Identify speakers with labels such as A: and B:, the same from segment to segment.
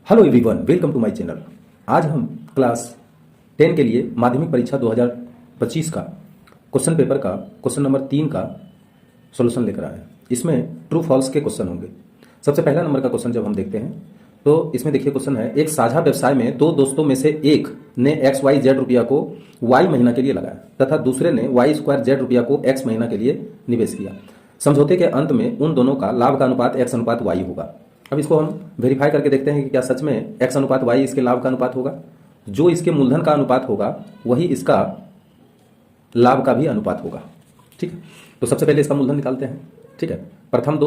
A: Hello everyone, welcome to my channel. आज हम class 10 के लिए माध्यमिक परीक्षा 2025 का क्वेश्चन पेपर का क्वेश्चन नंबर 3 का सॉल्यूशन लेकर आए हैं। इसमें ट्रू फॉल्स के क्वेश्चन होंगे। सबसे पहला नंबर का क्वेश्चन जब हम देखते हैं तो इसमें देखिए क्वेश्चन है, एक साझा व्यवसाय में दो दोस्तों में से एक ने XYZ रुपया को Y महीना के लिए लगाया तथा दूसरे ने Y2Z रुपया को X महीना के लिए निवेश किया। समझौते के अंत में उन दोनों का लाभ का अनुपात X अनुपात Y होगा। अब इसको हम वेरीफाई करके देखते हैं कि क्या सच में X अनुपात Y इसके लाभ का अनुपात होगा। जो इसके मूलधन का अनुपात होगा वही इसका लाभ का भी अनुपात होगा। ठीक है, तो सबसे पहले इसका मूलधन निकालते हैं। ठीक है, प्रथम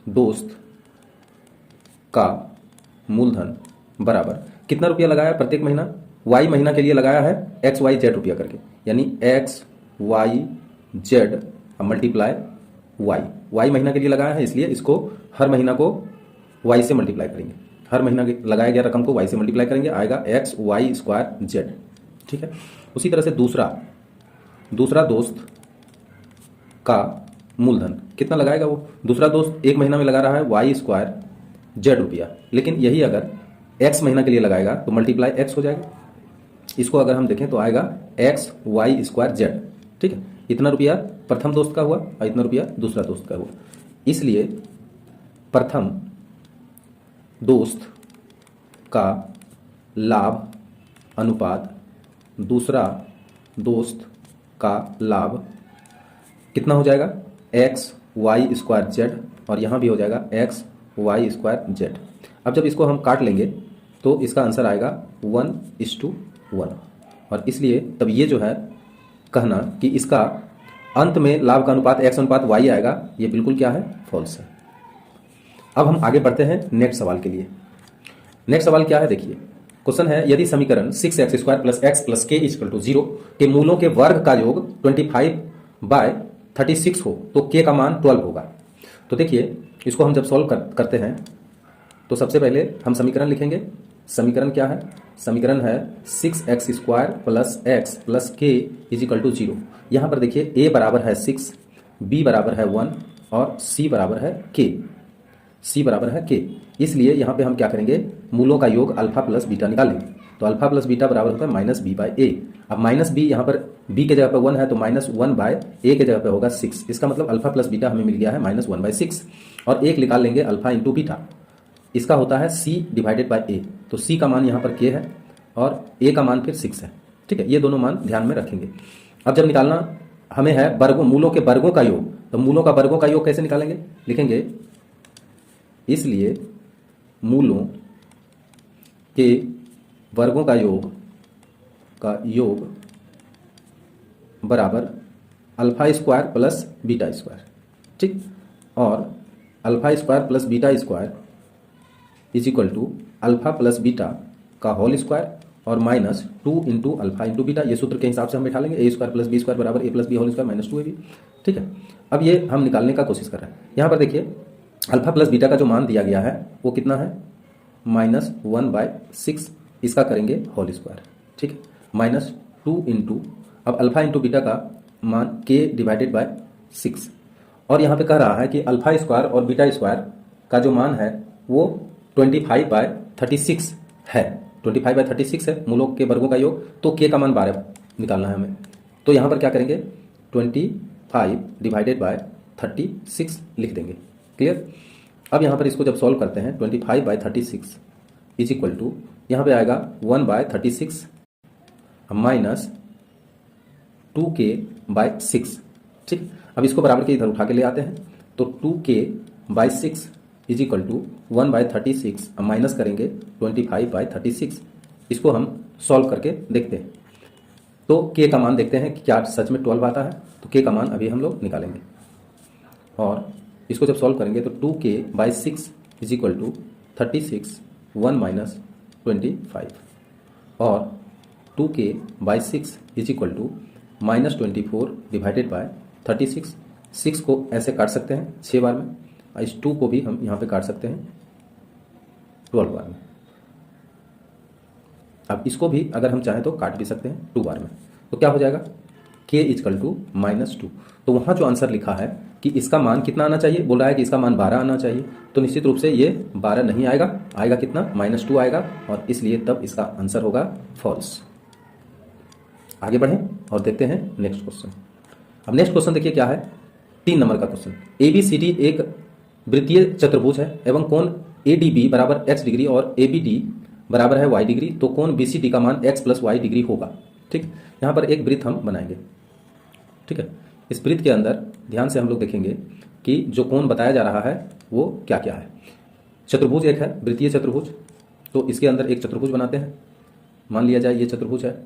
A: दोस्त का मूलधन बराबर कितना रुपया लगाया प्रत्येक महीना, Y महीना के लिए लगाया है XYZ रुपया करके, यानी XYZ मल्टीप्लाई Y महीना के लिए लगाया है, इसलिए इसको हर महीना को Y से मल्टीप्लाई करेंगे। हर महीना के लगाया गया रकम को Y से मल्टीप्लाई करेंगे, आएगा XY2Z। ठीक है, उसी तरह से दूसरा दोस्त का मूलधन कितना लगाएगा वो। दूसरा दोस्त एक महीना में लगा रहा है Y2Z रुपया, लेकिन यही अगर X महीना के लिए लगाएगा तो मल्टीप्लाई X हो जाएगा। इसको अगर हम देखें तो आएगा XY2Z। ठीक है, इतना रुपया प्रथम दोस्त का हुआ और इतना रुपया दूसरा दोस्त का हुआ। इसलिए प्रथम दोस्त का लाभ अनुपात दूसरा दोस्त का लाभ कितना हो जाएगा, XY2Z, और यहाँ भी हो जाएगा XY2Z। अब जब इसको हम काट लेंगे तो इसका आंसर आएगा 1:1, और इसलिए तब ये जो है कहना कि इसका अंत में लाभ का अनुपात X अनुपात Y आएगा, ये बिल्कुल क्या है, फॉल्स है। अब हम आगे बढ़ते हैं नेक्स्ट सवाल के लिए। नेक्स्ट सवाल क्या है, देखिए क्वेश्चन है, यदि समीकरण 6x² + x + k = 0 के मूलों के वर्ग का योग 25/36 हो तो k का मान 12 होगा। तो देखिए इसको हम जब सॉल्व करते हैं तो सबसे पहले हम समीकरण लिखेंगे। समीकरण क्या है, समीकरण है 6x² + x + k = 0। यहाँ पर देखिए a बराबर है 6, b बराबर है 1 और c बराबर है k। इसलिए यहाँ पे हम क्या करेंगे, मूलों का योग अल्फा प्लस बीटा निकालेंगे। तो अल्फा प्लस बीटा बराबर होता है -b/a। अब -b यहाँ पर b के जगह पर 1 है तो -1/a के जगह पर होगा 6। इसका मतलब अल्फा प्लस बीटा हमें मिल गया है -1/6, और एक निकाल लेंगे अल्फा इंटू बीटा, इसका होता है c/a। तो c का मान यहाँ पर k है और a का मान फिर 6 है। ठीक है, ये दोनों मान ध्यान में रखेंगे। अब जब निकालना हमें है मूलों के वर्गों का योग, तो मूलों का वर्गों का योग कैसे निकालेंगे, लिखेंगे इसलिए मूलों के वर्गों का योग बराबर alpha square plus beta square. ठीक, और alpha square plus beta square = alpha plus beta का होल स्क्वायर और -2 इंटू अल्फा इंटू बीटा। ये सूत्र के हिसाब से हम बैठा लेंगे, a² + b² बराबर a + b whole square -2ab। ठीक है, अब ये हम निकालने का कोशिश कर रहे हैं। यहाँ पर देखिए अल्फा प्लस बीटा का जो मान दिया गया है वो कितना है, -1/6, इसका करेंगे होल स्क्वायर। ठीक है, -2 इंटू, अब अल्फा इंटू बीटा का मान k/6, और यहाँ पे कह रहा है कि अल्फा स्क्वायर और बीटा स्क्वायर का जो मान है वो 25/36 है। 25/36 है मूलों के वर्गों का योग, तो k का मान 12 निकालना है हमें। तो यहाँ पर क्या करेंगे, 25/36 लिख देंगे। क्लियर। अब यहाँ पर इसको जब सॉल्व करते हैं 25/36 = यहाँ पे आएगा 1/36 -2k/6। ठीक, अब इसको बराबर के इधर उठा के ले आते हैं तो 2k/6 = 1/36 माइनस करेंगे 25/36। इसको हम सॉल्व करके देखते हैं तो k का मान देखते हैं कि क्या सच में 12 आता है। तो k का मान अभी हम लोग निकालेंगे, और इसको जब सॉल्व करेंगे तो 2k/6 = 36 1 - 25, और 2k/6 = -24/36। 6 को ऐसे काट सकते हैं 6 बार में, इस 2 को भी हम यहाँ पे काट सकते हैं 12 बार में। अब इसको भी अगर हम चाहें तो काट भी सकते हैं 2 बार में। तो क्या हो जाएगा, k = -2। तो वहाँ जो आंसर लिखा है कि इसका मान कितना आना चाहिए, बोल रहा है कि इसका मान 12 आना चाहिए, तो निश्चित रूप से ये 12 नहीं आएगा, आएगा कितना -2 आएगा, और इसलिए तब इसका आंसर होगा फॉल्स। आगे बढ़ें और देखते हैं नेक्स्ट क्वेश्चन। अब नेक्स्ट क्वेश्चन देखिए क्या है, 3 नंबर का क्वेश्चन। ABCD एक वृत्तीय चतुर्भुज है एवं कोण ADB बराबर x डिग्री और ABD बराबर है y डिग्री, तो कोण BCD का मान x + y डिग्री होगा। ठीक, यहाँ पर एक वृत्त हम बनाएंगे। ठीक है, इस वृत्त के अंदर ध्यान से हम लोग देखेंगे कि जो कोण बताया जा रहा है वो क्या क्या है। चतुर्भुज एक है, वृत्तीय चतुर्भुज, तो इसके अंदर एक चतुर्भुज बनाते हैं। मान लिया जाए ये चतुर्भुज है,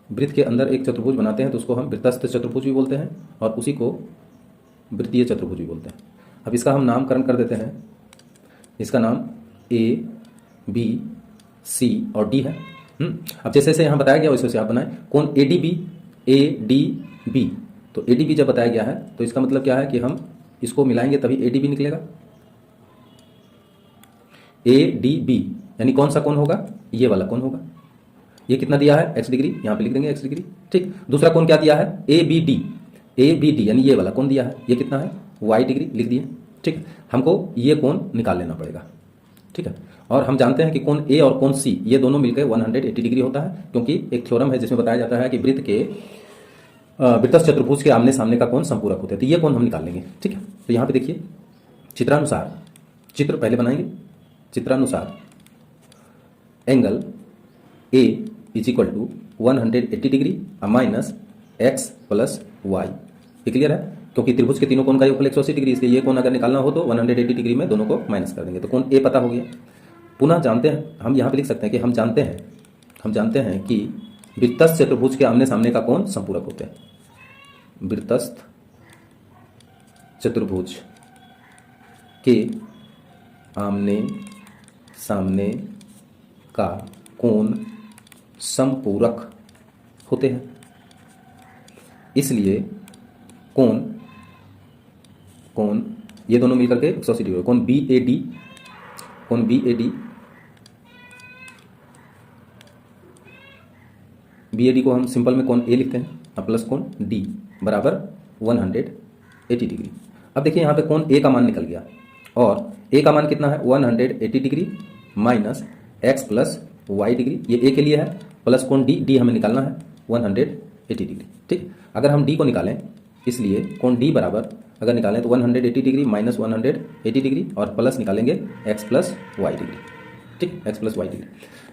A: वृत्त के अंदर एक चतुर्भुज बनाते हैं तो उसको हम वृत्तस्थ चतुर्भुज भी बोलते हैं और उसी को वृत्तीय चतुर्भुज भी बोलते हैं। अब इसका हम नामकरण कर देते हैं, इसका नाम A, B, C और D है। अब जैसे जैसे यहाँ बताया गया वैसे वैसे आप बनाएं। कोण ADB, तो ADB जब बताया गया है तो इसका मतलब क्या है कि हम इसको मिलाएंगे तभी ADB निकलेगा। ADB यानी कौन सा कोण होगा, ये वाला कोण होगा। ये कितना दिया है, x डिग्री, यहाँ पे लिख देंगे x डिग्री। ठीक, दूसरा कोण क्या दिया है, ABD यानी ये वाला कोण दिया है, ये कितना है, y डिग्री लिख दिए। ठीक, हमको ये कोण निकाल लेना पड़ेगा। ठीक है, और हम जानते हैं कि कोण A और कोण C ये दोनों मिलकर 180 डिग्री होता है, क्योंकि एक थ्योरम है जिसमें बताया जाता है कि वृत्त के वृत्तस्थ चतुर्भुज के आमने सामने का कोण संपूरक होते हैं, तो ये कोण हम निकाल लेंगे। ठीक है, तो यहाँ पे देखिए चित्रानुसार, चित्र पहले बनाएंगे। चित्रानुसार angle A = 180 degree minus x + y। ये क्लियर है, क्योंकि त्रिभुज के तीनों कोण का योगफल 180 डिग्री, इसलिए ये कोण अगर निकालना हो तो 180 डिग्री में दोनों को माइनस कर देंगे, तो कोण A पता हो गया। पुनः जानते हैं, हम यहाँ पे लिख सकते हैं कि हम जानते हैं कि वृत्तस्थ चतुर्भुज के आमने सामने का कोण संपूरक होते हैं। वृत्तस्थ चतुर्भुज के आमने सामने का कोण संपूरक होते हैं, इसलिए कोण ये दोनों मिलकर के 180 डिग्री। कोण BAD को हम सिंपल में कोण A लिखते हैं और प्लस कोण D बराबर 180 डिग्री। अब देखिए यहाँ पे कोण A का मान निकल गया और A का मान कितना है, 180 degree minus x + y degree, ये A के लिए है, प्लस कोण D हमें निकालना है 180 डिग्री। ठीक, अगर हम D को निकालें, इसलिए कोण D बराबर अगर निकालें तो 180 डिग्री माइनस 180 डिग्री और प्लस निकालेंगे x + y डिग्री। ठीक, x + y डिग्री।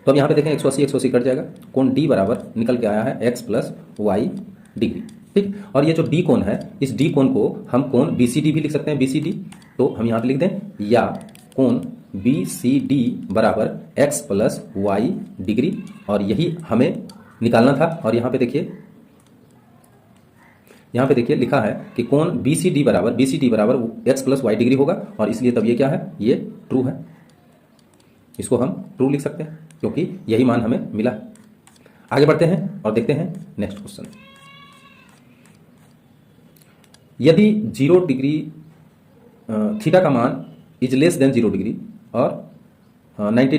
A: तो अब यहाँ पे देखें 180 कट जाएगा, कोण D बराबर निकल के आया है x + y डिग्री। ठीक, और ये जो D कोण है, इस D कोण को हम कोण BCD भी लिख सकते हैं, BCD, तो हम यहाँ पे लिख दें, या कोण BCD बराबर x + y डिग्री, और यही हमें निकालना था। और यहाँ पे देखिए लिखा है कि कोण BCD बराबर x + y डिग्री होगा, और इसलिए तब ये क्या है, ये ट्रू है। इसको हम ट्रू लिख सकते हैं क्योंकि यही मान हमें मिला। आगे बढ़ते हैं और देखते हैं नेक्स्ट क्वेश्चन। यदि 0 डिग्री थीटा का मान << 0 डिग्री और 90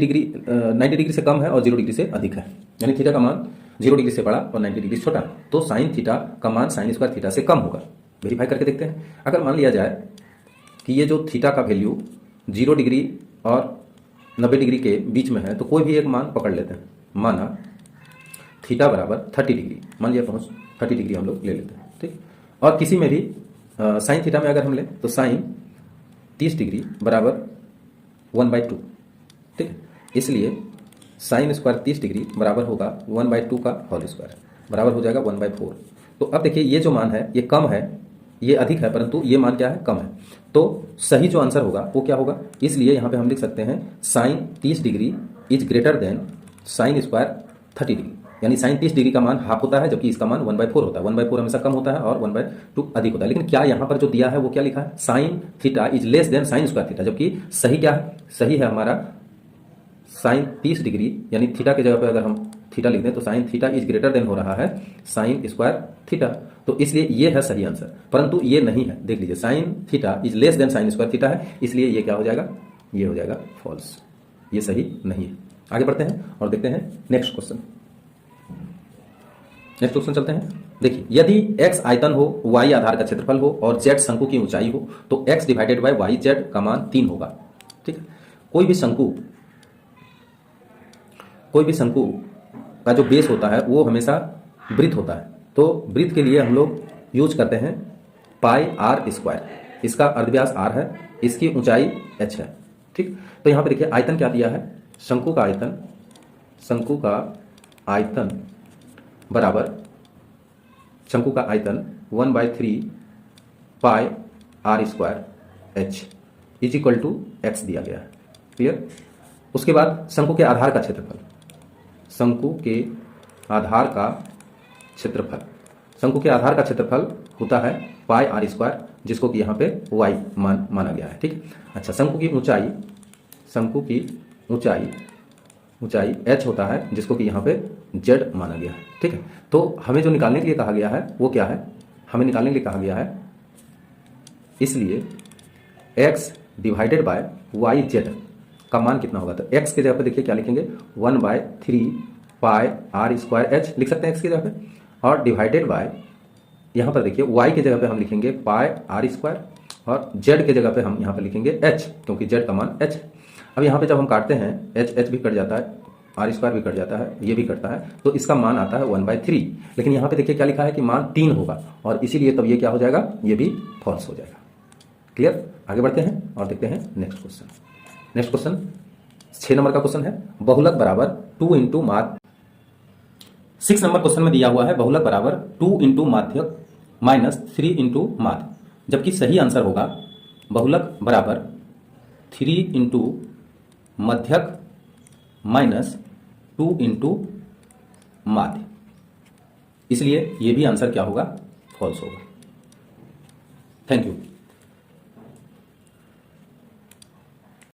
A: डिग्री से कम है और 0 डिग्री से अधिक है, यानी थीटा का मान 0 डिग्री से बड़ा और 90 डिग्री से छोटा, तो साइन थीटा का मान sin² थीटा से कम होगा। वेरीफाई करके देखते हैं। अगर मान लिया जाए कि ये जो थीटा का वैल्यू 0 डिग्री और 90 डिग्री के बीच में है, तो कोई भी एक मान पकड़ लेते हैं। माना थीटा बराबर 30 डिग्री, मान लिया 30 डिग्री हम लोग ले लेते हैं। ठीक, और किसी में भी साइन थीटा में अगर हम लें तो साइन 30 डिग्री बराबर 1/2। ठीक, इसलिए sin² 30 डिग्री बराबर होगा 1/2 का होल स्क्वायर, बराबर हो जाएगा 1/4। तो अब देखिए ये जो मान है ये कम है, ये अधिक है, परंतु ये मान क्या है, कम है, तो सही जो आंसर होगा वो क्या होगा। इसलिए यहाँ पे हम लिख सकते हैं sin 30 degree is greater than sin² 30 degree, यानी sin 30 डिग्री का मान हाफ होता है, जबकि इसका मान 1/4 होता है। 1/4 हमेशा कम होता है और 1/2 अधिक होता है। लेकिन क्या यहाँ पर जो दिया है वो क्या लिखा है, sin theta is less than sin² theta, जबकि सही क्या है, सही है हमारा sin 30 डिग्री, यानी थीटा के जगह पे अगर हम थीटा लिख दें तो sin theta is greater than हो रहा है sin² थीटा, तो इसलिए ये है सही आंसर। परंतु ये नहीं है, देख लीजिए sin theta is less than sin² theta है, इसलिए ये क्या हो जाएगा, ये हो जाएगा फॉल्स, ये सही नहीं है। आगे बढ़ते हैं और देखते हैं नेक्स्ट क्वेश्चन चलते हैं। देखिए, यदि x आयतन हो, y आधार का क्षेत्रफल हो और z शंकु की ऊंचाई हो तो x divided by Y Z का मान 3 होगा। ठीक है, कोई भी शंकु का जो बेस होता है वो हमेशा वृत्त होता है। तो वृत्त के लिए हम लोग यूज करते हैं पाई आर स्क्वायर। इसका अर्धव्यास r है, इसकी ऊंचाई h है। ठीक, तो यहाँ पे देखिए आयतन क्या दिया है, शंकु का आयतन बराबर शंकु का आयतन 1/3 pi R square h is equal to X दिया गया है। क्लियर। उसके बाद शंकु के आधार का क्षेत्रफल, शंकु के आधार का क्षेत्रफल होता है पाई आर स्क्वायर, जिसको कि यहाँ पे y मान माना गया है। ठीक। अच्छा, शंकु की ऊंचाई h होता है, जिसको कि यहाँ पे z माना गया है। ठीक है, तो हमें जो निकालने के लिए कहा गया है वो क्या है, हमें निकालने के लिए कहा गया है, इसलिए x divided by Y Z का मान कितना होगा। तो x के जगह पे देखिए क्या लिखेंगे, 1/3 पाई आर स्क्वायर h लिख सकते हैं x की जगह पे, और डिवाइडेड बाय यहाँ पर देखिए y के जगह पे हम लिखेंगे पाई आर स्क्वायर और z के जगह पे हम यहाँ पे लिखेंगे h, क्योंकि z का मान h। अब यहाँ पे जब हम काटते हैं h भी कट जाता है, आर स्क्वायर भी कट जाता है, ये भी कटता है, तो इसका मान आता है 1/3। लेकिन यहाँ पे देखिए क्या लिखा है कि मान 3 होगा, और इसीलिए तब ये क्या हो जाएगा, ये भी फॉल्स हो जाएगा। क्लियर। आगे बढ़ते हैं और देखते हैं नेक्स्ट क्वेश्चन 6 नंबर का क्वेश्चन है, बहुलक बराबर 2 इंटू माध्य। 6 नंबर क्वेश्चन में दिया हुआ है बहुलक बराबर 2 इंटू माध्यक माइनस 3 इंटू माध्य, जबकि सही आंसर होगा बहुलक बराबर 3 इंटू मध्यक माइनस 2 इंटू माध्य। इसलिए ये भी आंसर क्या होगा, फॉल्स होगा। Thank you.